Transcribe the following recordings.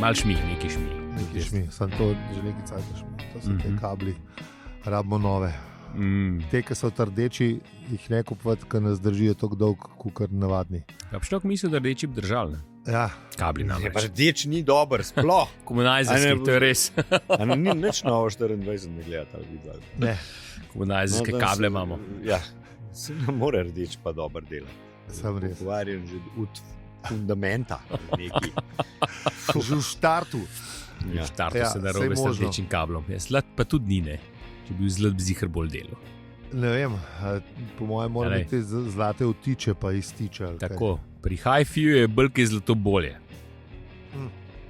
Mal šmih, neki šmih. Neki šmi, sem to že nekaj cajta šmi. To so te kabli, rabimo nove. Te, ki so rdeči, jih ne kupovati, ker nas držijo tako dolgo, kot navadni. Ja, človek misli, da rdeči bi držali, ne? Ja. Kabli Je namreč. pa rdeč ni dober, sploh. Komunajzerski, to je res. Ni nič novo 24 ne gledati ali videti. Ne, Komunajzerske kable imamo. Ja, se ne more rdeč pa dober delati. sem res. Pokvarjen že od fundamenta neki. Že v štartu. Ja. Štarto Ja, se da saj robe s možno. rdečim kablom. Ja, slad pa tudi ni, ne. Če bi bil zlat, bi ziher bolj delo. Ne vem, po mojem mora Ja, biti zlate vtiče pa iztiče. ali kaj. Tako, pri hi-fiju je bolj zlato bolje.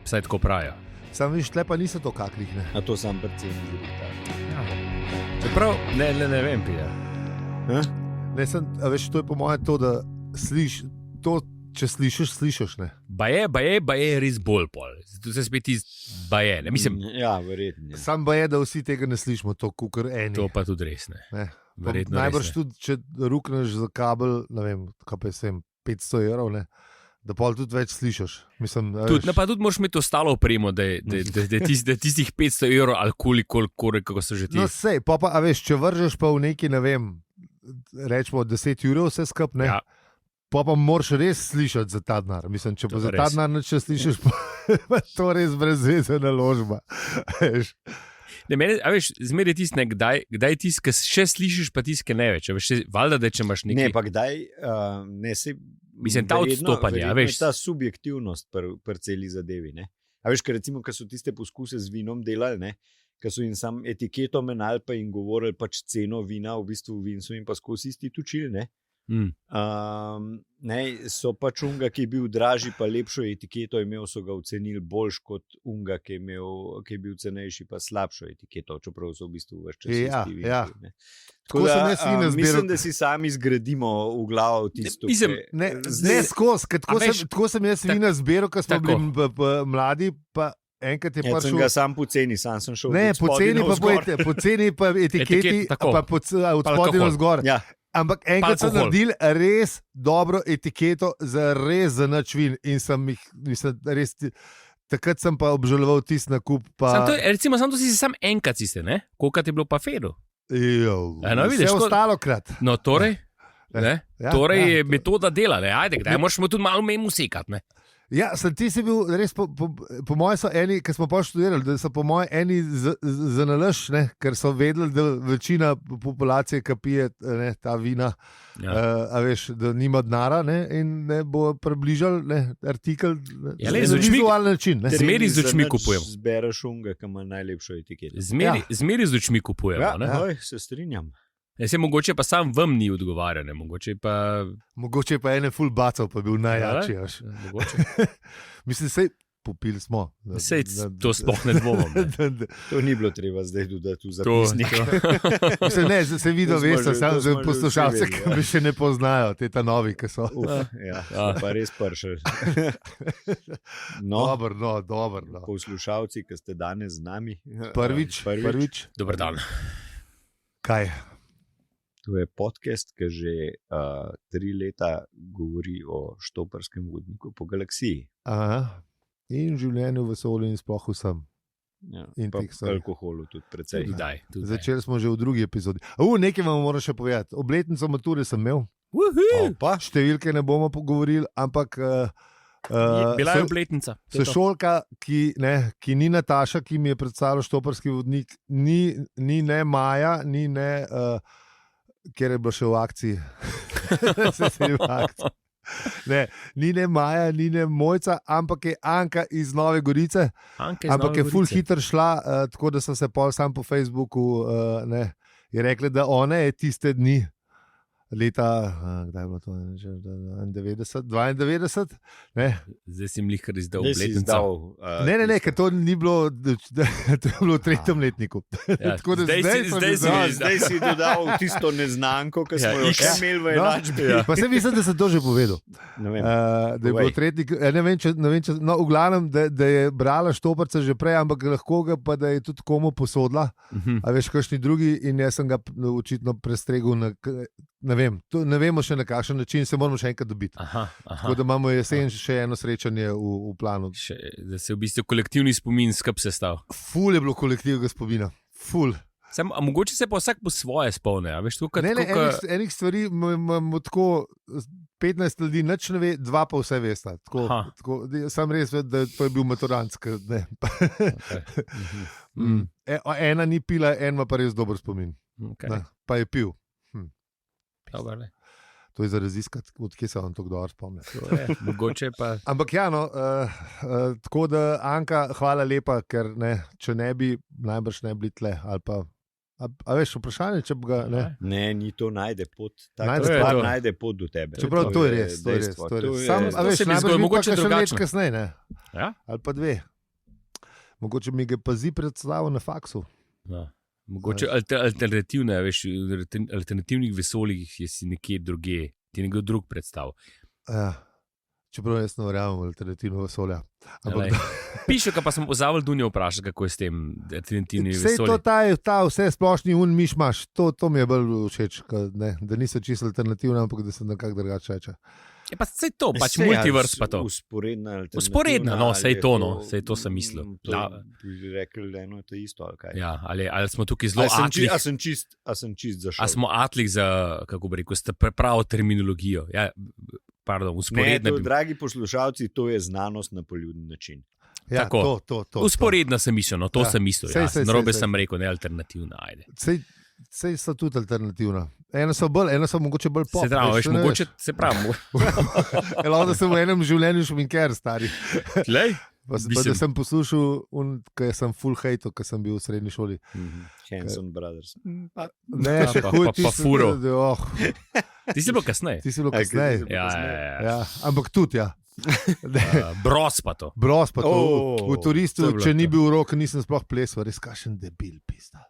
Vsaj tako pravijo. Sam viš, tle pa niso to kakrih, ne. A to sam predvsem živim. Čeprav, ne vem, Peter. Ne, a veš, to je po mojem to, da to, če slišiš, ne. Baje res bolj pol. Zato se spet baje, ne. Mislim, Ja, verjetno. Sam je, da vsi tega ne slišimo, to kukar eni. to pa tudi res, ne. Ne. Verjetno Najbrž res, ne. tudi, če rukneš za kabel, ne vem, kaj pa je sem, 500 evrov, ne, da pol tudi več slišiš. Mislim, a Tudi, veš, pa tudi moraš imeti ostalo opremo, da je tistih 500 evrov ali koliko so že ti. no sej, pa, a veš, če vržeš pa v neki, ne vem, rečemo 10 evrov vse skup, ne, Ja. pa moraš res slišati za ta denar. Mislim, če To pa za pa ta res. denar nič ne slišiš, pa to res brezvezna naložba. Veš. Ne, meni, a veš, zmeraj tisti, ne, kdaj tisti, ki še slišiš, pa tisti, ki ne več. A veš, valjda, da če imaš Ne, nekaj. pa kdaj, ne se. Mislim, ta odstopanja, verjetno veš. je ta subjektivnost pri celi zadevi. Ne? A veš, ker recimo, ko so tiste poskuse z vinom delali, ne? Ko so jim sam etiketo menali, pa jim govorili pač ceno vina, v bistvu vin so jim pa skozi isti točili. Ne? Ne, so pač unga, ki je bil dražji, pa lepšo etiketo imel, so ga ocenili boljš kot unga, ki je bil cenejši, pa slabšo etiketo, čeprav so v bistvu več časa Ja, isti vini. ja. Ne. Tako sem jaz vina zbiral. Mislim, da si sami zgradimo v glavo tisto. Mislim, Ne skozi, tako sem jaz vina zbiral, ko smo tako. bili mladi, pa enkrat je Jaz sem prišel. ga sam poceni, sam sem šel. Ne, od spodaj poceni pa etiketi, Etiket, tako. pa od spodaj alkohol. navzgor. Ja, Ampak enkrat so alkohol. naredili res dobro etiketo za nič vin in sem jih, mislim, res, takrat sem pa obžaloval tisti nakup. Pa, Recimo, samo to si sam enkrat siste, ne? Kolikrat je bilo pa fedo. No, vidiš, vse ko- ostalo krat. No, torej, ne? Ja, Torej ja, je to- metoda dela, ne? Ajde, kdaj moramo tudi malo memu sekati, ne? Ja, sem ti si bil res, po mojem so eni, ki smo pa študirali, da so po mojem eni za nalaž, ne, ker so vedeli, da večina populacije, ki pije ne, ta vina, Ja. a veš, da nima denara ne, in ne bo približal ne, artikel Ja, na lej, z očmi- vizualen način. Ne. Zmeri z za očmi nič kupujemo. Zbereš unga, ki ima najlepšo etiketo. Zmeri z očmi kupujemo, Ja, ne? oj, se strinjam. Se mogoče pa sam vam ni odgovarjal, ne? Mogoče pa... Mogoče pa ene full bacov, pa bil najjačji. veš. Mogoče. Mislim, sej popili smo. Sej, to sploh ne dvomim, ne. To ni bilo treba zdaj dodati v To, zapisnik. Mislim, ne, se vidno To smo veste, že- samo to za smo že poslušalce, vsi ki vedeli, ja. me še ne poznajo, te ta novi, ki so. Ja, smo pa res pršali. No, Dobro. No. poslušalci, ki ste danes z nami. Prvič. Dober dan. Kaj? To je podcast, ki že 3 leta govori o štoparskem vodniku po galaksiji. Aha. In življenju v vesolju in sploh vsem. Ja, In pa teh stvari. alkoholu tudi precej. Tudi daj. Začeli smo že v drugi epizodi. Nekaj vam moram še povedati. Obletnico mature sem imel, Opa, številke ne bomo pogovorili, ampak Bila je obletnica. To je to. sošolka, ki ni Nataša, ki mi je predstavljal štoparski vodnik, ni ne Maja, ni ne, ker je bila še v akciji. Se je v akciji. Ne, ni ne Maja, ni ne Mojca, ampak je Anka iz Nove Gorice. Anka iz Ampak Nove je full Gorice. hitro šla, tako da sem se pol sam po Facebooku je rekla, da ona je tiste dni. Leta, kdaj je bilo to, 92, ne? Zdaj si mi kar izdal zdaj si obletnico. izdal. Ne, ker to ni bilo, to je bilo v 3. letniku. Ja, Tako da zdaj sem si izdal. mi Zdaj si dodal tisto neznanko, ki smo Ja, jo X. še imeli v No, enačbi. Pa se mislim, da sem to že povedal. Ne vem. Da je Povej. bilo tretji, ne vem, če, no, v glavnem, da je brala štoparca že prej, ampak lahko ga pa, da je tudi komu posodila. A veš, kakšni drugi, in jaz sem ga očitno prestregel na, ne vem, vem. Ne vemo še na kakšen način, se moramo še enkrat dobiti. Tako da imamo jesen še eno srečanje v planu. Da se v bistvu kolektivni spomin skup sestav. Ful je bilo kolektivnega spomina. Ful. A mogoče se pa vsak po svoje spomne. Enih stvari imamo tako 15 ljudi, nič ne ve, 2 pa vse veste. Sam res ve, da to je bil maturantsk. Ena ni pila, en ima pa res dober spomin. Pa je pil. To je za raziskati, odkje se vam to dobro spomne. Mogoče pa. Ampak ja, tako da, Anka, hvala lepa, ker če ne bi, najbrž ne bi tle. A veš, vprašanje, če bi ga. Ne, ni to najde pot. Najde pot do tebe. Čeprav to je res. A veš, najbrž mogoče drugače kasneje, ne? Ja? Ali pa 2. Mogoče mi ga pazi predstavil na faksu. Mogoče alternativne, veš, v alternativnih vesoljih je si nekje druge, ti nekdo drug predstav. Ja, čeprav jaz ne verjamem v alternativno vesolja. Piše, pa sem pozabil Dunjo vprašati, kako je s tem alternativnim vesoljem. Sej to ta vse splošni miš imaš, to mi je bolj všeč, da niso čisto alternativne, ampak da se nekako drugače reče. Je pa sej to, pač multiverse pa to. Usporedna, no, sej to sem mislil. Bi rekel, eno je to isto, ali kaj. Ja, ali smo tukaj zelo atlih. A sem čist za šov. A smo atlih za, kako bi rekel, ste pravo terminologijo. Ja, pardon, usporedna. Ne, dragi poslušalci, to je znanost na poljuden način. Ja, tako, to. Usporedna sem mislil, no, to sem mislil. Narobe sem rekel, ne alternativna, ajde. Sej so tudi alternativna. Eno so mogoče bolj pop. Mogoče se pravi. Da sem v enem življenju šminker, stari. Lej? Pa da sem poslušal, ko sem full hate, ko sem bil v srednji šoli. Hanson Brothers. Ne, še huj. Pa furo. Ti si bil kasneje. Ja. Ampak tudi, ja. Bros pa to. V Turistu, če ni bil rok, nisem sploh plesal, res kašen debil pizda.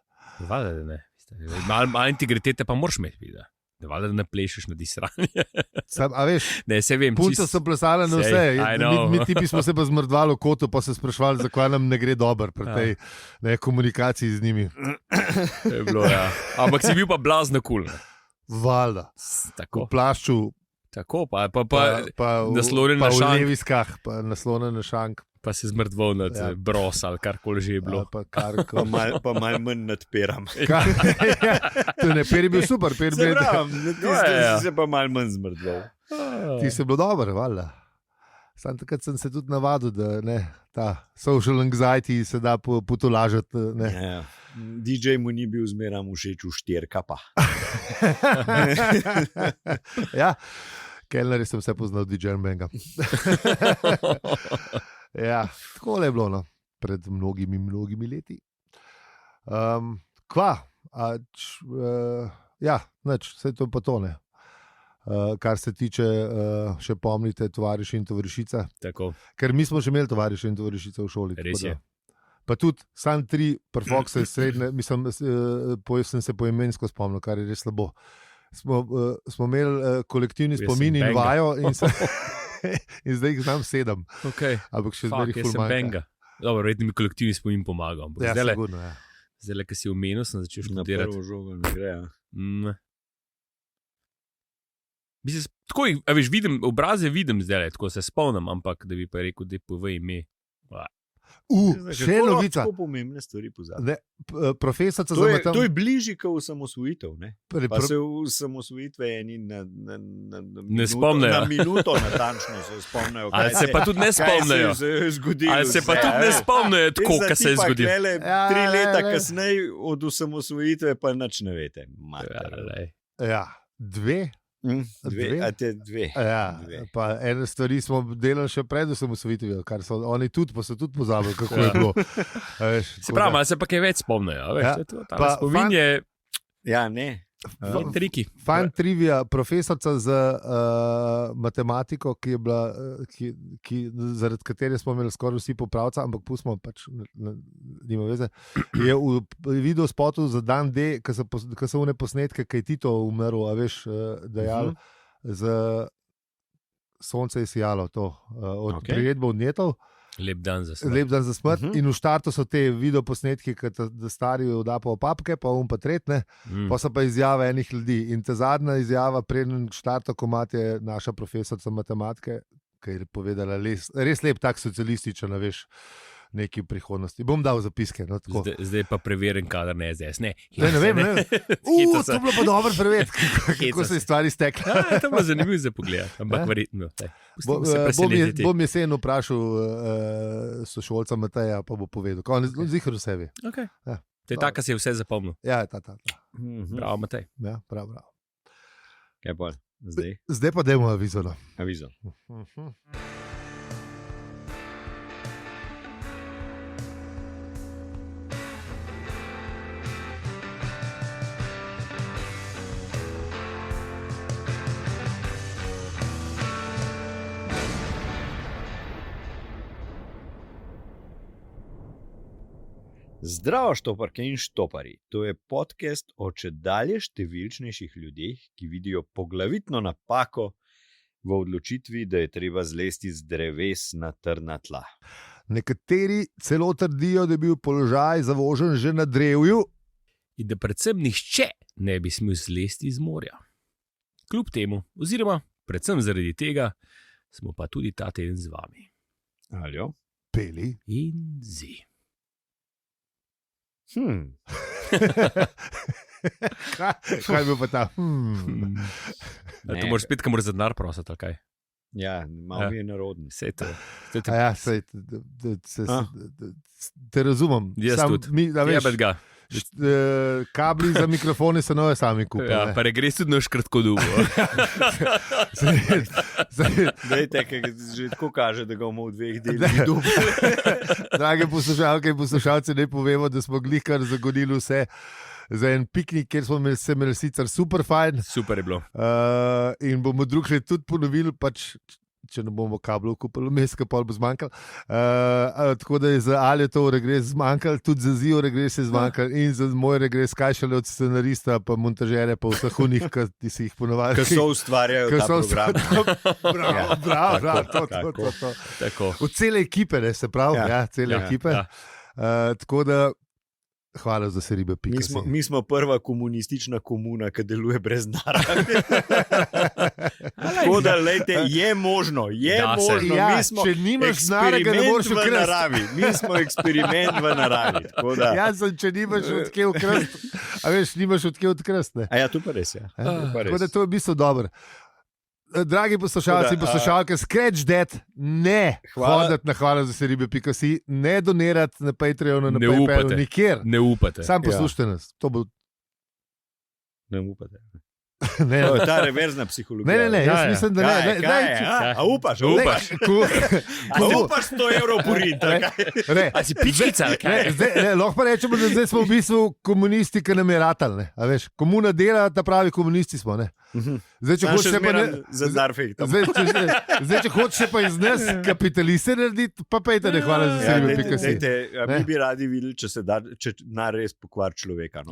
Valjda, da ne. Malo integritete pa moraš imeti, valjda, da ne plešeš na disranje. A veš, ne, se vem. Punce so plesale na vse. Mi tipi smo se pa zmrdvali v kotu, pa se sprašvali, zakaj nam ne gre dobro pri tej komunikaciji z njimi. Je bilo, ja. Ampak si bil pa blazno kul. Valjda. V plašču. Tako, pa naslonjen na šank. Pa v leviskah, pa naslonjen na šank. Pa se zmrdval nad bros ali karkoli že je bilo. Pa malo manj nadperam. Peri bil super. Ti se pa malo manj zmrdval. Ti se bil dober, valjda. Sam takrat sem se tudi navadil, da ta social anxiety se da potolažiti. DJ mu ni bil zmeram všeč v 4 pa. Ja, kelneri sem se poznal DJ-jem Benga. Ja, tako je bilo pred mnogimi leti. Vse to pa to ne. Kar se tiče, še pomnite, tovariši in tovarišice. Tako. Ker mi smo že imeli tovariši in tovarišice v šoli. Res je. Pa tudi sam 3 prfokse srednje, mislim, sem se poimensko spomnil, kar je res slabo. Smo imeli kolektivni spomin in vajo in zdaj jih znam 7. Okay. Ampak še zdaj jih ful manjka. Dobro, redni mi kolektivni spomin pomaga. Ja, sigurno, ja. Zdaj, ko si omenil, sem začel študirati. Na prvo žogo ne gre, ja. Tako, a veš, obraze vidim zdaj, tako se spomnim, ampak da bi pa rekel, da povej ime. Še novica. Tako pomembne stvari pozabi. Profesorica za matematika. To je bližje kot osamosvojitev. Pa se v osamosvojitve eni ne spomnejo. Na minuto natančno se spomnejo. Ali se pa tudi ne spomnejo. Ali se pa tudi ne spomnejo, tako, kaj se je zgodilo. 3 leta kasneje od osamosvojitve pa nič ne vete. Ja, 2. Dve. Ja, pa ene stvari smo delali še pred osamosvojitvijo, kar so oni tudi, pa so tudi pozabili, kako je bilo. Se pravi, ali se pa kaj več spomnejo. Spomin je... Ja, ne. Triki. Fajn trivia, profesorica za matematiko, ki je bila, zaradi katere smo imeli skoraj vsi popravca, ampak pustimo, pač nima veze, je v video spotu za dan D, ko so une posnetke, kaj Tito umrl, a veš, dejal, za sonce je sijalo to, od priredbo odnjetov. Lep dan za smrt. Lep dan za smrt. In v štartu so te videoposnetki, da stari vdapajo papke, pa pa tretne, pa so pa izjave enih ljudi. In ta zadnja izjava, preden štarta komat, je naša profesorica matematike, ki je povedala res lep tak socialističen, veš, neki v prihodnosti. Bom dal zapiske. No, zdaj pa preverjen kadar ne SDS. Ne vem. To je bilo pa dobro preveriti, kako se je stvari stekle. To je bilo zanimivo za pogled, ampak verjetno. Bom jesen vprašal sošolca Mateja, pa bo povedal. On je zihar v sebi. Okay. Ja. To je ta, ki se je vse zapomnil. Ja, ta. Bravo, Matej. Ja, prav. Kaj pa zdaj? Zdaj pa dajmo avizo. Avizo. Zdravo, štoparke in štopari. To je podcast o čedalje številčnejših ljudeh, ki vidijo poglavitno napako v odločitvi, da je treba zlesti z dreves na trdna tla. Nekateri celo trdijo, da je bil položaj zavožen že na drevju. In da predvsem nihče ne bi smel zlesti z morja. Kljub temu, oziroma predvsem zaradi tega, smo pa tudi ta teden z vami. Aljo? Peli in zi. Kaj bi pa ta? To moraš spet, kam moraš za denar prositi, ali kaj? Ja, malo mi je narodno. Vse to. Te razumem. Jaz tudi. Jebet ga. Kabli za mikrofone se nove sami kupijo. Ja, pa regres tudi naš kratko dugo. Dajte, ker že tako kaže, da ga bomo v dveh delih dugo. Drage poslušalke in poslušalci, ne povemo, da smo glihkar zagonili vse za en piknik, kjer smo se imeli sicer super fajn. Super je bilo. In bomo drugi tudi ponovili, pač, če ne bomo kablov kupili, meska pol bo zmanjkalo. Tako da je za Aljo to regres zmanjkalo, tudi za Zijo regres je zmanjkalo in za moj regres, kaj šele od scenarista, pa montažere, pa vseh unih, ki si jih ponovali. Ki so ustvarjajo ta program. Bravo, to. V cele ekipe, ne, se pravi, cele ekipe. Tako da hvala za se ribe. Mi smo prva komunistična komuna, ki deluje brez narave. Tako da, lejte, je možno. Ja, če nimaš narave, ne moreš v naravi. Mi smo eksperiment v naravi. Če nimaš odkje ukrasti. A veš, nimaš odkje odkrasti. A ja, to pa res, ja. Tako da to je v bistvu dobro. Dragi poslušalci in poslušalke, scratch that, ne hoditi na hvala za se ribe.si, ne donirati na Patreonu, na PayPalu, nikjer. Ne upate. Sam poslušajte nas. Ne upate. Ta reverzna psihologija. Ne, jaz mislim, da ne. A upaš? A upaš 100 evrov porinta? A si pičkica? Lahko pa rečemo, da zdaj smo v bistvu komunisti, ki nam je ratal. Komuna dela, da pravi komunisti smo. Zdaj, če hočeš pa iz nas kapitaliste narediti, pa pejte ne hvala za se ribe.si. Mi bi radi videli, če res pokvar človeka.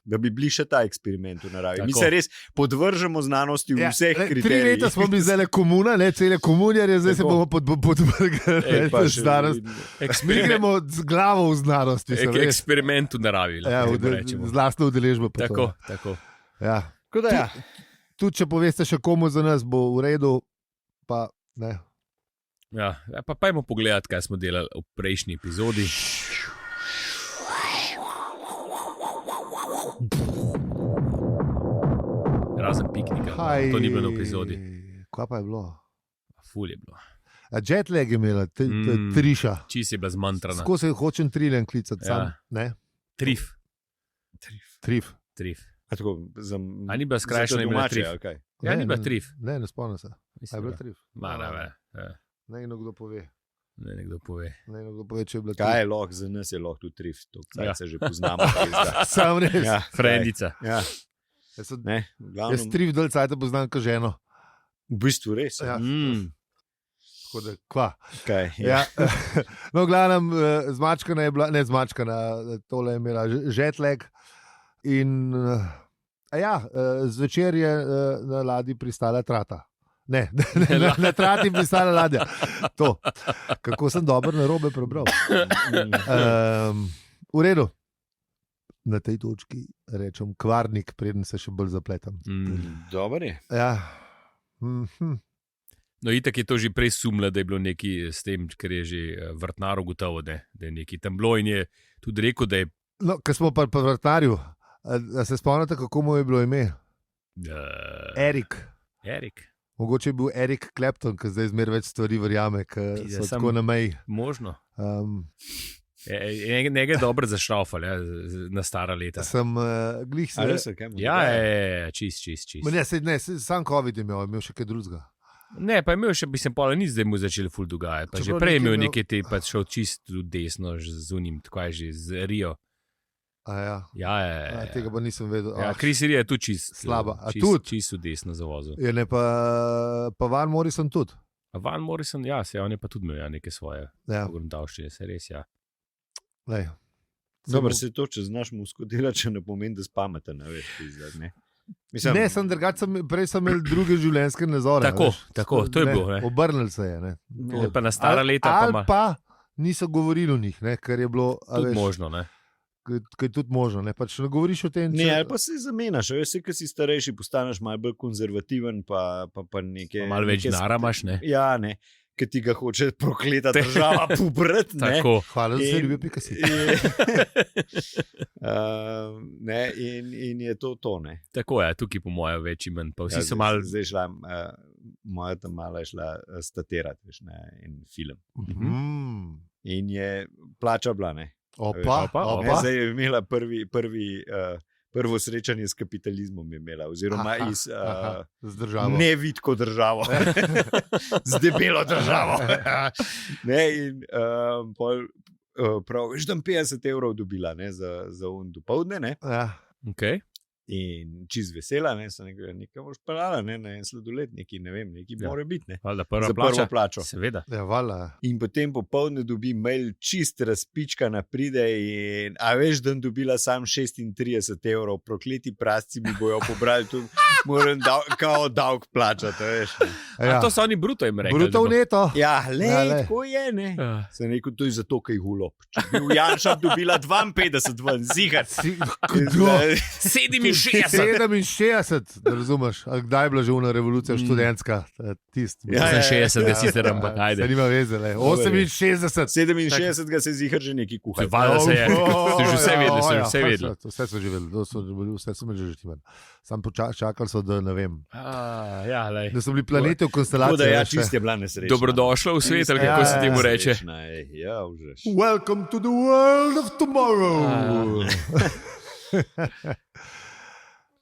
Da bi bili še ta eksperiment v naravi. Mi se res podvržemo znanosti v vseh kriterijih. 3 leta smo bili zdaj komuna, cele komunjarje, zdaj se bomo podvrgali znanost. Mi gremo z glavo v znanosti. Eksperiment v naravi. Z lastno udeležbo. Tako. Tudi, če poveste še komu za nas, bo v redu, pa ne. Ja, pa pojmo pogledati, kaj smo delali v prejšnji epizodi. Razen piknika. To ni bilo v epizodi. Kaj pa je bilo? Ful je bilo. Jetlag je imela, triša. Čist je bila zmantrana. Tako se hočem triljen klicati sam. Trif. A ni bila skrajšana imena Trif? Ja, ni bila Trif. Ne spomnim se. A je bila Trif? Ne, nekdo pove. Nekdo pove, če je bila Trif. Kaj je lahko, za nas je lahko tudi Trif. To se že poznamo. Sam res. Frendica. Jaz Trif dol cajta poznam ko ženo. V bistvu res. Tako da, kva. Ja. No, glavnem, zmačkana je bila, ne zmačkana, tole je imela jetlag. In zvečer je na ladji pristala trata. Ne, na trati pisala ladja. To, kako sem dobro narobe prebral. V redu. Na tej točki rečem kvarnik, preden se še bolj zapletam. Dobar je. Ja. No, itak je to že prej sumla, da je bilo nekaj s tem, ker je že vrtnar ugotovil, da je nekaj tam bilo in je tudi rekel, da je. No, ker smo pa vrtnarju, a se spomnite, kako mu je bilo ime? Erik. Mogoče je bil Erik Clapton, ki zdaj zmeraj več stvari verjame, ker so tako na meji. Možno. Nekaj je dobro zašraufal, na stara leta. Sem glih se. Ja, čist. Ne, sam COVID je imel še kaj drugega. Ne, pa je imel še, bi se pol ni zdaj mu začeli ful dogajati. Pa že prej je imel nekaj te, pa šel čisto desno z unim, tako je že z Rio. Ja. Tega pa nisem vedel. Chris Rio je tu čist slaba. Čisto desno zavozil. Je ne pa Van Morrison tudi. Van Morrison, ja, se on je pa tudi imel neke svoje pogruntavščine, se res, ja. Dobro, se to, če znaš musko delati, če ne pomeni, da spameten, ne veš, ne. Mislim, ne, sem drugače, prej sem imel druge življenjske nazore. Tako, to je bilo. Obrnil se je. Ne, pa na stara leta. Ali pa niso govorili o njih, ker je bilo. Tudi možno, ne. Kaj je tudi možno, ne? Pač ne govoriš o tem. Ne, ali pa se zamenjaš, veš, ker si starejši, postaneš malo bolj konzervativen, pa nekaj. Malo več denarja imaš, ne? Ja, ne, ker ti ga hoče prokleta država pobrati, ne. Tako. Hvala za ljubezen, pika si. In je to, ne. Tako je, tukaj po mojem več imen, pa vsi so malo. Zdaj šla, moja tam mala je šla statirati, veš, ne, en film. In je plača bila, ne. Opa. Zdaj je imela prvo srečanje s kapitalizmom, oziroma z državo. Nevidko državo, z debelo državo. In prav, veš, tam 50 evrov dobila, ne, za dopoldne, ne. Okay. In čist vesela, ne, sem nekaj boš pelala, ne, na en sladoled, nekaj, ne vem, nekaj mora biti, ne. Valjda za prvo plačo. Seveda. Ja, valjda. In potem popoldne dobi mail, čist razpičkana pride in, a veš, da dobila sam 36 evrov, prokleti prasci mi bojo pobrali, tu moram kao davk plačati, veš. A to so oni bruto jim rekli. Bruto v neto. Ja, tako je, ne. Sem rekel, to je zato, kaj hulop. Če bi v Janša dobila 52 ven, zigar. 67, da razumeš, kdaj je bila že una revolucija študentska, tist. Ja, 60 ga sicer, ampak ajde. Se nima veze, 68. 67 ga se zihar že neki kuhaj. Valjda se je, ste že vse vedeli. Vse so že vedeli, vse so me že žetimen. Sam čakali so, da ne vem. Da so bili planeti v konstelaciji. Da ja, čist je bila nesrečna. Dobrodošla v svet, ali kako se temu reče. Ja, užeš. Welcome to the world of tomorrow.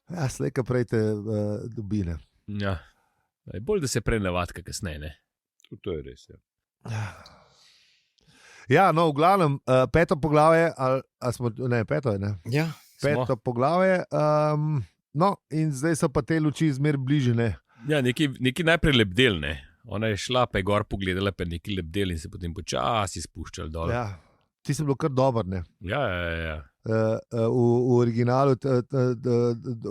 Ja, slejka prej te dobine. Ja, bolj da se prenavadka kasneje, ne? To je res, ja. Ja, no, v glavnem, peto poglavje, peto je, ne? Ja, peto poglavje, no, in zdaj so pa te luči zmer bližine. Ja, neki najprej lebdel, ne? Ona je šla, pa je gor pogledala, pa je neki lebdel in se potem počasi spuščala dol. Ja, ti si bilo kar dober, ne? Ja. V originalu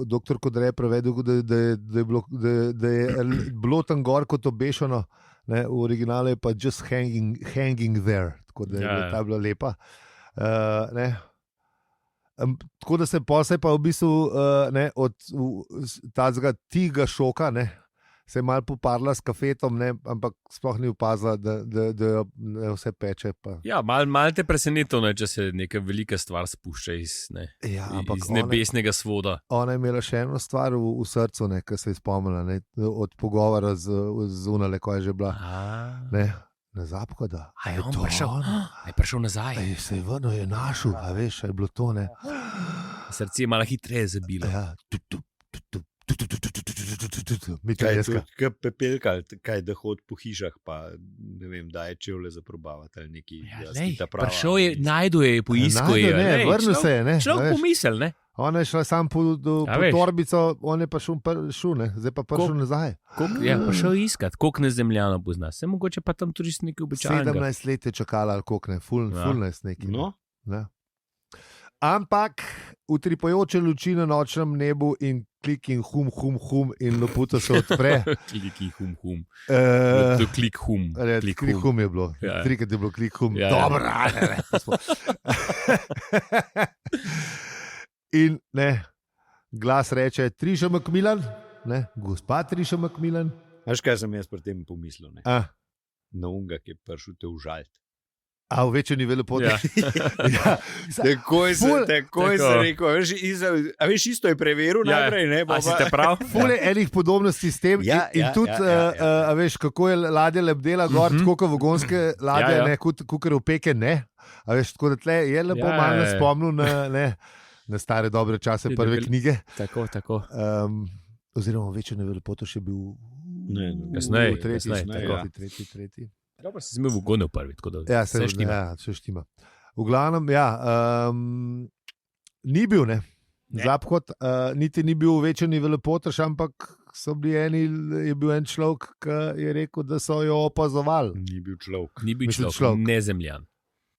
doktor Kodre je prevedel, da je bilo tam gor kot obešeno, v originalu je pa just hanging there, tako da je ta bila lepa. Tako da se pa v bistvu od tazga tiga šoka, se je malo poparila s kafetom, ampak sploh ni opazila, da vse peče. Pa. Ja, malo te presenetilo, če se neka velika stvar spušča iz nebesnega svoda. Ona je imela še eno stvar v srcu, ki se je spomnila, od pogovora z Unale, ko je že bila. Ne zapko, da je prišel nazaj. Se je vrnil, je našel, a veš, je bilo to, ne. Srce je malo hitreje zabilo. Ja, Kaj pepelka, kaj da hod po hišah, pa ne vem, da je čevle za probavati ali neki. Prišel je, najdu je, poiskal je. Vrnil se je, ne. Človek pomisel, ne. Ona je šla sam po torbico, on je pa šel, zdaj pa prišel nazaj. Ja, prišel iskat, koliko ne zemljano pozna. Se mogoče pa tam tudi nekaj običajnega. 17 let je čakala, ali koliko ne, full nice neki. No. Ne. Ampak utripajoče luči na nočnem nebu in klik in hum in loputa se odpre. Klik in hum. Uh, To klik hum. Klik hum je bilo. Ja. Trikrat je bilo klik hum. Ja. Dobro, in ne, glas reče, Triša Macmillan, ne, gospa Triša Macmillan. Veš, kaj sem jaz pri tem pomislil? Ne? A, Na unga, ki je prišel te užalt. a v večji nivel lepo. Ja. Ja. Takoj Ful- sem rekel, a veš, isto je preveril Ja. najprej, ne? A si te prav? Fule enih podobnosti s tem Ja, in ja, tudi, ja. a veš, kako je ladja lebdela gor, tako kot vagonske ladje, Ja, ja. ne, kot v peke, ne. A veš, tako da tle je lepo Ja, malo ja, nas ja. spomnil na stare dobre čase Ti prve debeli- knjige. Tako. Oziroma, večji nivel lepoto še bil Kasneje, tretji. Dobro, si imel vgone v prvi, tako da Ja, vse štima. ja, se štima. V glavnem, ja, ni bil, ne. Ne. Zaphod niti ni bil večji nivel lepotaš, ampak je bil en človek, ki je rekel, da so jo opazovali. Ni bil človek. Ni bil Mislim, človek, človek. ne zemljan.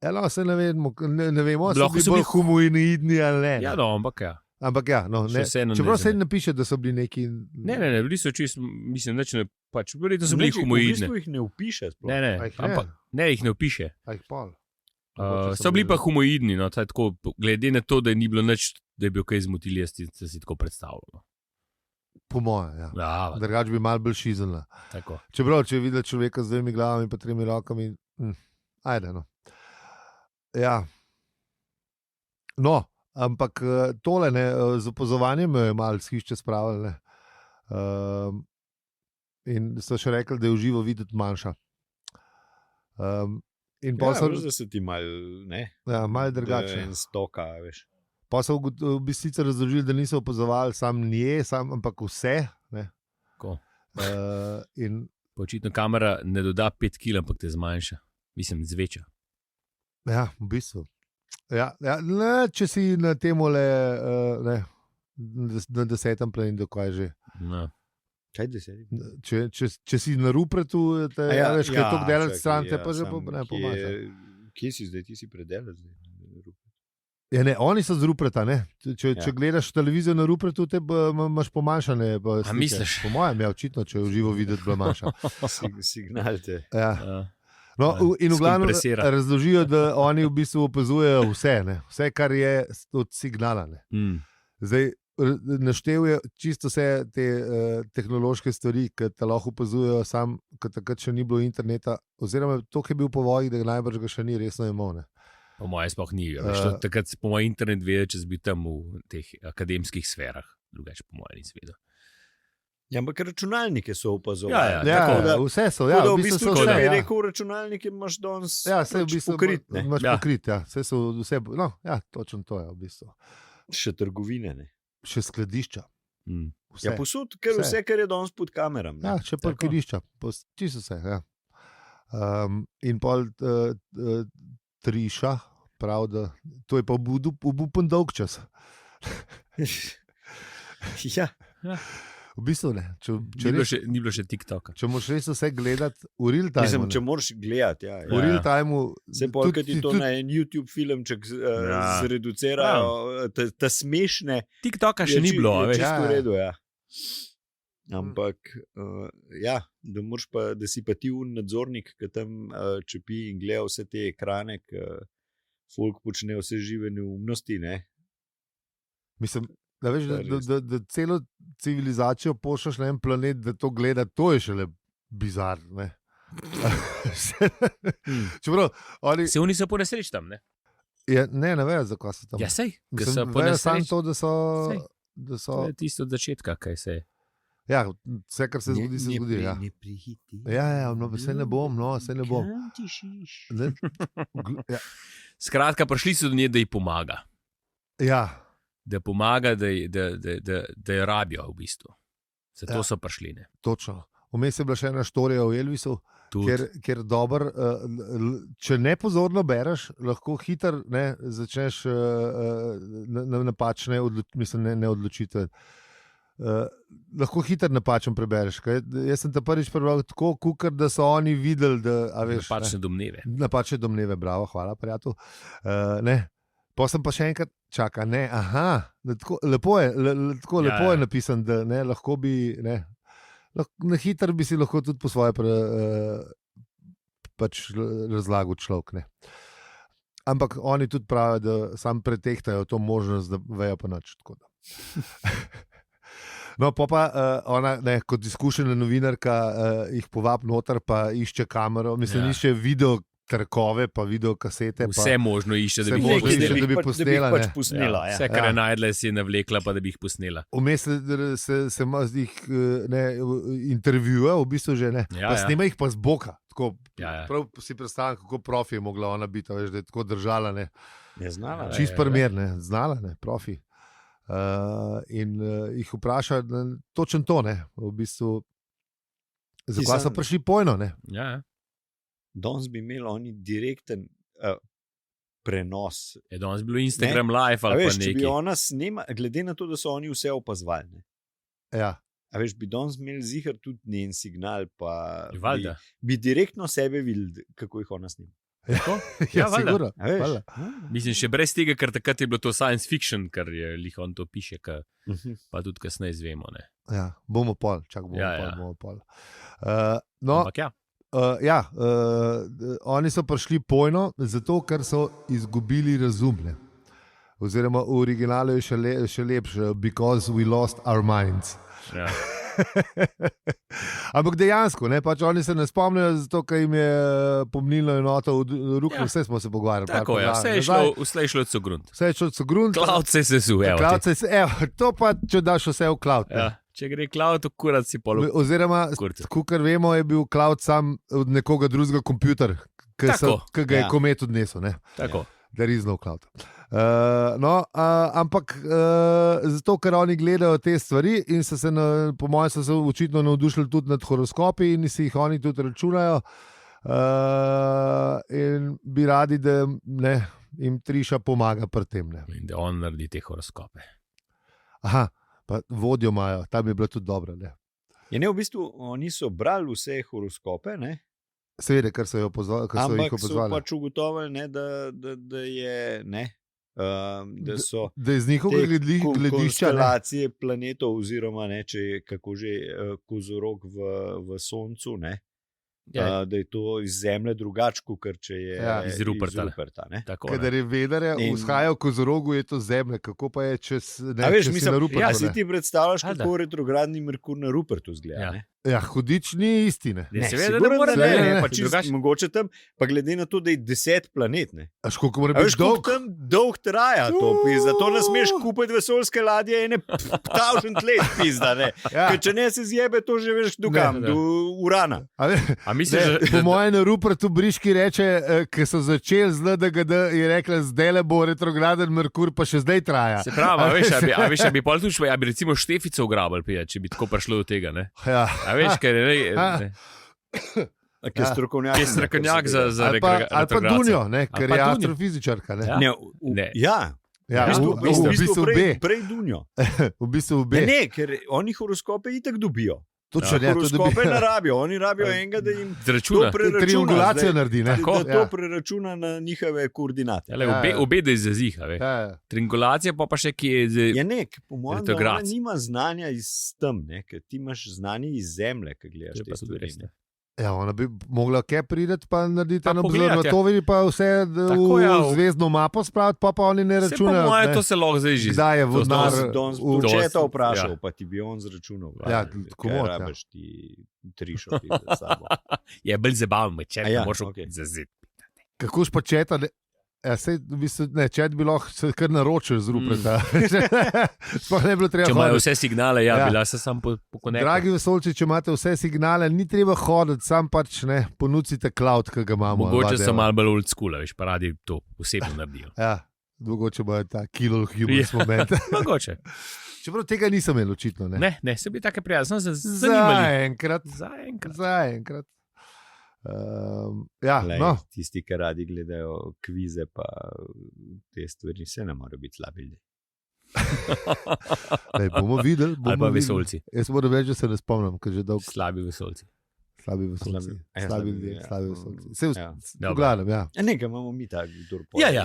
Eno, se ne vemo, ne vemo, so Lahko bili so bolj bili humanoidni ali ne. Ja, no, ampak ja. Ampak ja, no, Še ne. vseeno Čeprav se nezemljan. ne piše, da so bili neki. Ne, bili so čisto, mislim, da pač, verjetno so bili V humoidni. bistvu jih ne upiše. sploh. Ne, A jih ne? ampak ne, jih ne opiše. A jih pol. So bili pa humoidni, no, tako, glede na to, da ni bilo nič, da je bil kaj zmotil, jaz si tako predstavljal. No. Po mojem, ja. Ja, Drugač bi mal bolj šizenla. tako. Čeprav, če vidiš človeka z dvemi glavami in 3 rokami, ajde. No. Ja. No, ampak tole ne, z opazovanjem me je malo shišče spravili. In so še rekli, da je v živo videti manjša. In Ja, posel, veš, da se ti mal, ne? ja, malo Da drugače. En stoka, veš. Pa so v bistvu sicer razložili, da niso opazovali samo nje, ampak vse. Ne. Ko. In Pa očitno kamera ne doda 5 kg, ampak te zmanjša. Mislim, zveča. ja, v bistvu. Ja, ne, če si na tem le, na 10. planetu, kaj že. No. Kaj deseti? Če si na Rupretu, te, Ja, veš, kaj to delati čakaj, stran, te ja, pa že samo ne pomaga. Kje si zdaj? Ti si predelal zdaj. Ja, ne, oni so z Rupreta. Ne. Če Ja. gledaš televizijo na Rupretu, te imaš pomanjšane. A misliš? Po mojem, ja, očitno, če je v živo videti, bo manjša. Signal te. Ja. Ja. No, in v glavnem Skompresira. razložijo, da oni v bistvu opazujejo vse, ne. Vse, kar je od signala. Ne. Zdaj, naštel je čisto vse te tehnološke stvari, ki te lahko opazujejo, sam, ker takrat še ni bilo interneta, oziroma to, ki je bil po vojni, da najbrž ga še ni resno imel. Ne. Po mojem, sploh ni. Takrat po mojem internet ve, če si bil tam v teh akademskih sferah, drugače po mojem nisem vedel. Ja, ampak računalnike so opazovali. Ja, Ja, Tako da- vse so, tako ja, da v bistvu so če vse. bi Ja. rekel računalnike, imaš danes Ja, vse v bistvu pokrit, ne? imaš Ja. pokrit, ja. Vse so vse, no, ja, točno to je v bistvu. Še trgovine, ne? Še skladišča. Vse. Ja, posod, ker Vse. vse, kar je danes pod kamerami. Ja, še Tako. parkirišča, čisto vse. Ja. In pol Triša, prav, da to je pa obupen dolg čas. ja. V bistvu ne. Ni bilo še TikToka. Če moraš res vse gledati v real time. Mislim, ne. če moraš gledati, ja. V real time. Se pa, ker ti to na en YouTube filmček zreducirajo, ta smešne. TikToka še ni bilo, a veš. Čisto Ja. v redu, ja. Ampak, ja, da si pa ti nadzornik, ki tam čepi in gleda vse te ekrane, ki folk počne vse žive neumnosti, ne? Mislim, da, veš, To je res. da celo civilizacijo pošljaš na en planet, da to gleda, to je šele bizarno. Čeprav oni. Se oni so po nesreč tam, ne? Ne vejo, zakaj so tam. Ja, sej, ker Mislim, so po vejo samo nesreč. to, da so. Sej. Da so To je tisto od začetka, kaj se je. ja, vse, kar se zgodi, se zgodi. Ja. Ne prihiti. Ja, no, saj ne bom, no, saj ne bom. Kam tišiš? Ne, ja. Skratka, prišli so do nje, da ji pomaga. Ja, Da pomaga, da jo rabijo v bistvu. Zato Ja. so prišli. Ne? točno. Vmes je bila še ena štorija o Elvisu, Tudi. ker dober, če ne pozorno bereš, lahko hiter začneš napačne ne odločitve. Lahko hiter napačen prebereš. Jaz sem te prvič prebral tako, kukar, da so oni videli, da a veš, Napačne domneve. Napačne domneve, bravo, hvala, prijatelj. Ne. Pa sem pa še enkrat čakal, ne, lepo je, lepo je napisan, da ne, lahko bi, ne, na hitro bi si lahko tudi po svoje pač razlagal človek, ne. Ampak oni tudi pravijo, da sam pretehtajo to možnost, da vejo pa nič, tako da. No, pa ona, ne, kot izkušena novinarka, jih povab noter, pa išče kamero, išče video trkove, pa video kasete. Vse možno išče, da bi jih posnela. Vse, kar je najdla, si je navlekla, pa da bi jih posnela. Vmes se jih intervjuje, v bistvu že ne. Pa snima jih pa z boka. Tako, prav si predstavljam, kako profi je mogla ona biti, veš, da je tako držala. Ne. Je znala. Čist primer, ne. Znala, ne, profi. In jih vpraša točno to, ne, v bistvu, zakaj so prišli pojno, ne. Ja. Danes bi imeli oni direkten prenos. Danes bi bilo Instagram live ali pa nekaj. Če bi ona snema, glede na to, da so oni vse opazovali, ne. Ja. A veš, bi danes imeli zihar tudi njen signal, pa Valda. bi direktno sebe videli, kako jih ona snima. Ja, sigurno. Mislim, še brez tega, ker takrat je bilo to science fiction, ker je lih on to piše, pa tudi kasneje izvemo. Ne? Ja, bomo pol, bomo pol. No, ampak oni so prišli pojno, zato ker so izgubili razum. Ne? Oziroma v originalu je še lepše, because we lost our minds. Ja. Ampak dejansko, ne, pač oni se ne spomnijo, zato ker jim je pomnilno enoto v ruku, vse smo se pogovarjali. Tako je, vse je šlo od grunt. Vse je šlo od grunt. Cloud se sesu, to pa, če daš vse v cloud. Ja. Če gre cloud, kurat si polo. Oziroma, kakor vemo, je bil cloud sam od nekoga drugega kompjuter, ki ga je komet odnesel. Tako. There is no cloud. Ampak zato, ker oni gledajo te stvari in so se, po mojem, so se očitno navdušili tudi nad horoskopi in si jih oni tudi računajo in bi radi, da ne, jim Triša pomaga pri tem. Ne. In da on naredi te horoskope. Aha, pa vodjo imajo, tam je bilo tudi dobro. Ne. Ja, ne, v bistvu oni so brali vse horoskope, ne? Seveda, ker so jih opozvali. Ampak so pač ugotovili, ne, da je, ne, da so da je z njihovega gledišča konstelacije planetov oziroma ne, če je kako že kozorog v Soncu, ne, da je to iz Zemlje drugačko, ker če je iz Ruperta. Kadar je vedere, vzhaja v kozorogu, je to Zemlja, kako pa je, če si na Rupertu. Ja, si ti predstavljaš, kako retrogradni Merkur na Rupertu zgleda, ne? Ja, hudič ni isti, ne. Seveda ne more, ne. Pa čisto mogoče tam, pa glede na to, da je 10 planet, ne. A koliko mora biti dolg? Tam dolg traja to, zato ne smeš kupiti vesoljske ladje ene 1000 let, pizda, ne. Ker če ne se zjebe, to že veš dokam, do Urana. A misliš, po mojem na Rupertu Briški reče, ker so začeli z LDGD, je rekla, zdaj bo retrograden Merkur, pa še zdaj traja. Se pravi, a veš, bi pol tuč, ja bi recimo Štefico ugrabili, če bi tako prišlo do tega, ne. Ja. Veš, ker je strokovnjak za ali pa Dunjo, ker je astrofizičarka. V bistvu prej Dunjo. V bistvu obe. Ne, ker oni horoskope itak dobijo. Horoskope ne rabijo, oni rabijo enega, da jim to preračuna. Triangulacijo naredi, ne? Da to preračuna na njihove koordinate. Obe da je zaziha, ve. Triangulacija pa še ki je ja, ne, po mojem, da ona nima znanja iz tam, ne, ker ti imaš znanje iz Zemlje, ki gledaš te stvari. Ja, ona bi mogla kaj prideti, pa narediti eno observatorij, pa vse v zvezdno mapo spraviti, pa oni ne računajo. Po moje, to se lahko zdaj že. Kdaj je vodnar če te vprašal, pa ti bi on zračunal. Ja, tako moč. Rabiš ti Trišo za sabo. Je bolj zabavno, če ne moraš zazeti. Kako pa četa, če bi lahko se kar naročil z Ruperta. Sploh ne bilo treba. Če imajo vse signale, bila se sam po konektu. Dragi vesoljci, če imate vse signale, ni treba hoditi, sam pač ne, ponudite cloud, ki ga imamo. Mogoče so malo bolj old school, veš, pa radi to osebno naredijo. Ja, mogoče bo ta kilo humor moment. Mogoče. Čeprav tega nisem imel očitno, ne. Ne, se bi take prijazno zanimali. Zaenkrat. No. Tisti, ki radi gledajo kvize, pa te stvari se ne morejo biti slabi. Bomo videli. Ali pa vesoljci. Jaz moram reči, da se ne spomnim. Slabi vesoljci. Slabi vesolci. Slabi ljudje, ja. slabi vesolci. Vse Ja. v glavnem, ja. Nekaj imamo mi tak, kdo Ja,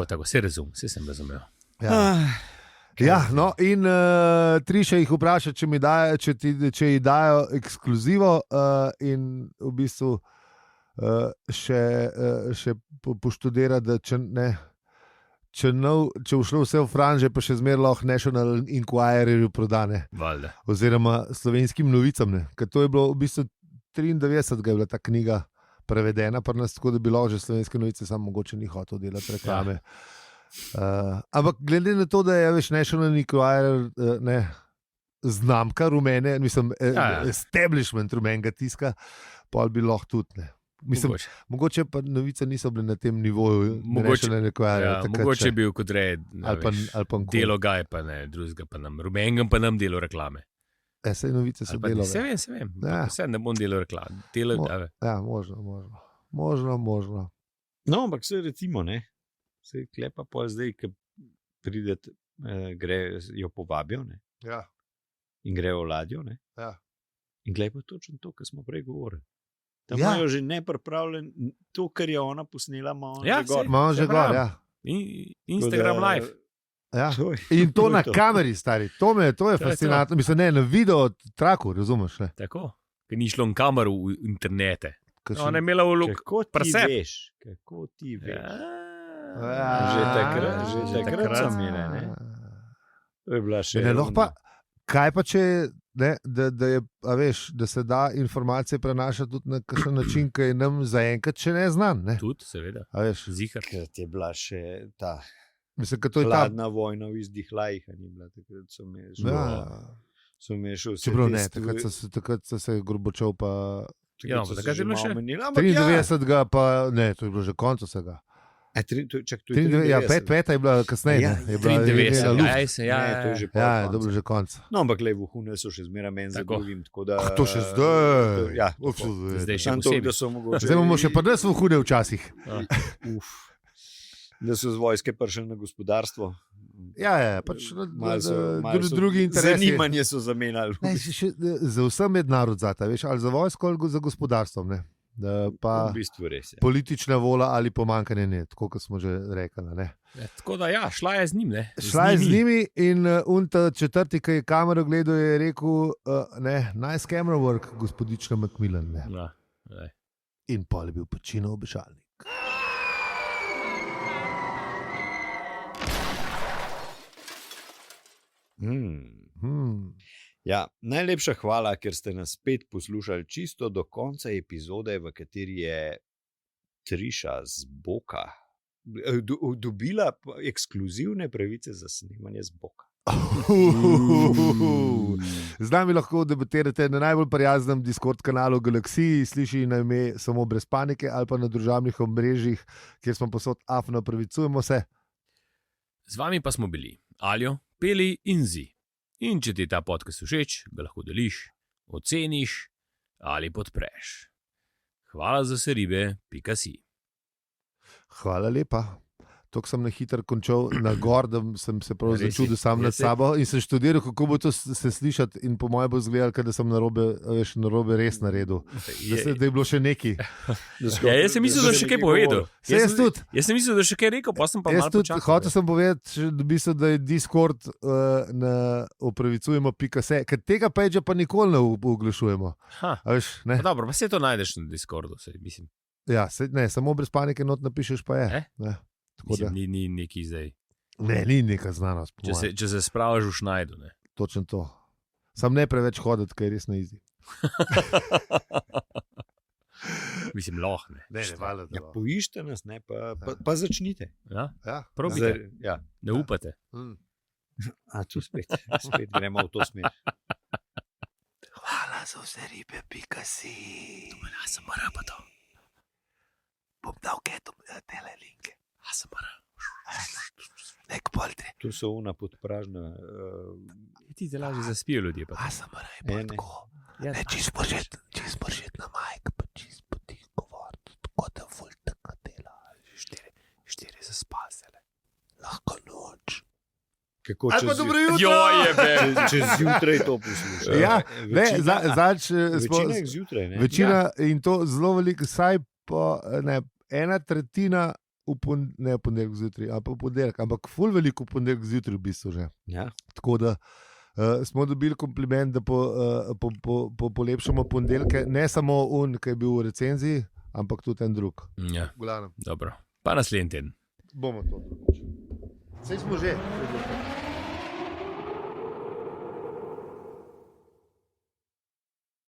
tako, se razum, vse sem razumel. Ja. Ja, no, in Triša jih vpraša, če ji dajo ekskluzivo, in v bistvu še poštudira, da če bo šlo vse v franže, pa še zmeraj lahko National Enquirerju prodane, Valjda. oziroma Slovenskim novicam. Ker to je bilo v bistvu 93, je bila ta knjiga prevedena, pa nas tako, da bi lahko že Slovenske novice, samo mogoče ni hotel delati reklame. Ampak glede na to, da je več National Enquirer znamka rumene, mislim, establishment rumenega tiska, pa bi lahko tudi ne. Mislim, mogoče pa novice niso bile na tem nivoju. Mogoče je bil kot red, ali pa delo ga je pa ne, drugega pa nam, rumengem pa nam delo reklame. Sej novice so delove. Se vem, vse ne bom delo reklame. Ja, možno. No, ampak se recimo, ne, se klepa pa zdaj, ki pridete, jo povabijo, ne, Ja. in grejo v ladjo, ne, Ja. in glej pa točno to, kar smo prej govorili. Tam Ja. imajo že nepripravljen to, kar je ona posnela, ima Ja, že gor. Imamo že gor, ja. Instagram live. Ja. To je- In to na je to. kameri, stari. To je fascinantno. Mislim, ne, na video traku, razumeš? Ne? Tako, ker ni šlo v kamero v internete. Ko Ona je imela v Kako ti prse. veš? Kako ti veš? Ja. Že takrat so imele, ne? To je bila še Ne, lahko pa, kaj pa če da se da informacije prenašati tudi na kakšen način, ki je nam zaenkrat še ne znan. Ne? Tudi, seveda. A veš, Zihar. Takrat je bila še ta mislim, da to je ta. hladna vojna v izdihljajih. Takrat so me še vse. Čeprav ne, takrat so se Gorbačov pa Ja, takrat je bilo še 93. pa ne, to je bilo že konec vsega. Ja, 5 je bila kasneje. Ja, ne, je bila 93. luft. Ja, to je že Ja, to je bilo že konec. No, ampak le vohune so še zmeraj meni za Tako. drugim. Tako da, To še zdaj. Ja, Zdaj še samo to, posebej. da so mogoče. Zdaj bomo še pa nas v hude včasih. Da so z vojske prišli na gospodarstvo. Ja, pač Malo so- drugi interesi. Zanimanje so zamenjali. Ne, za vsem mednarod zata, veš, ali za vojsko ali za gospodarstvom. Ne? Pa V bistvu res je. politična vola ali pomankanje ne, tako kot smo že rekli. Ne? Tako da, ja, šla je z njim. Ne? Šla je z njimi in ta četrti, ki je kamero gledal, je rekel, nice camera work, gospodična Macmillan. Ne? Ja, ne. In pol je bil Pacino obešalnik. Ja, najlepša hvala, ker ste nas spet poslušali čisto do konca epizode, v kateri je Triša z Boka dobila ekskluzivne pravice za snemanje z Boka. Z nami lahko debatirate na najbolj prijaznem Discord kanalu Galaksiji, sliši na ime samo brez panike ali pa na družabnih omrežjih, kjer smo posod afno, pravicujemo se. Z vami pa smo bili Aljo, Peli in Zi. In če ti je ta podcast všeč, ga lahko deliš, oceniš ali podpreš. Hvala za se ribe.si. Hvala lepa. Tako sem na hitro končal na gor, da sem se prav Res si, začudil sam nad res si. sabo in sem študiral, kako bo to se slišati in po mojem bo izgledalo, da sem narobe res naredil. Da je bilo še neki. Ja, jaz sem mislil, da je še kaj povedal. Jaz tudi. Jaz sem mislil, da je še kaj rekel, pa sem pa Jaz malo tudi počakal. hotel sem povedati, da je Discord na opravicujemo.se, ker tega page pa nikoli ne oglašujemo. Ha, A veš, ne? pa dobro, pa se to najdeš na Discordu, saj, mislim. Ja, ne, samo brez panike not napišeš pa je. Ne, tako da, Mislim, ni neki zdaj. ne, ni neka znanost. po mojem. Če se spravaš v Šnajdu, ne. Točno to. Sam ne preveč hoditi, ker je res na izi. Mislim, lahko ne. Ja, poiščite nas, ne, pa začnite. Ja, Ja. probite, Ja. ne upate. A tu spet gremo v to smer. Hvala za vse ribe, pika.si. Ja, sem mora pa to. Bom dal keto tele linke. Ja, sem mora. Nek poltri. Tu so una podpražna. Ti te lažje zaspijo ljudje. Pa. A sem mora Ne, ne. tako. Ja, Ne, čist moržet na majk, pa čist potih govoriti, tako da ful tako dela. štiri zaspal se. Lahko noč. Kako Ali pa čez dobro jutro. čez zjutraj to poslušaš? Ja, ne, Večina jih zjutraj, ne? večina in to zelo veliko, saj pa ne, ena tretjina ne v ponedeljek zjutraj, ampak v ponedeljek, ampak ful veliko v ponedeljek zjutraj v bistvu že. Ja. Tako da smo dobili kompliment, da polepšamo ponedeljke, ne samo un, ki je bil v recenziji, ampak tudi en drug. Ja, Glavnem, dobro. Pa naslednji teden. bomo to. Saj smo že.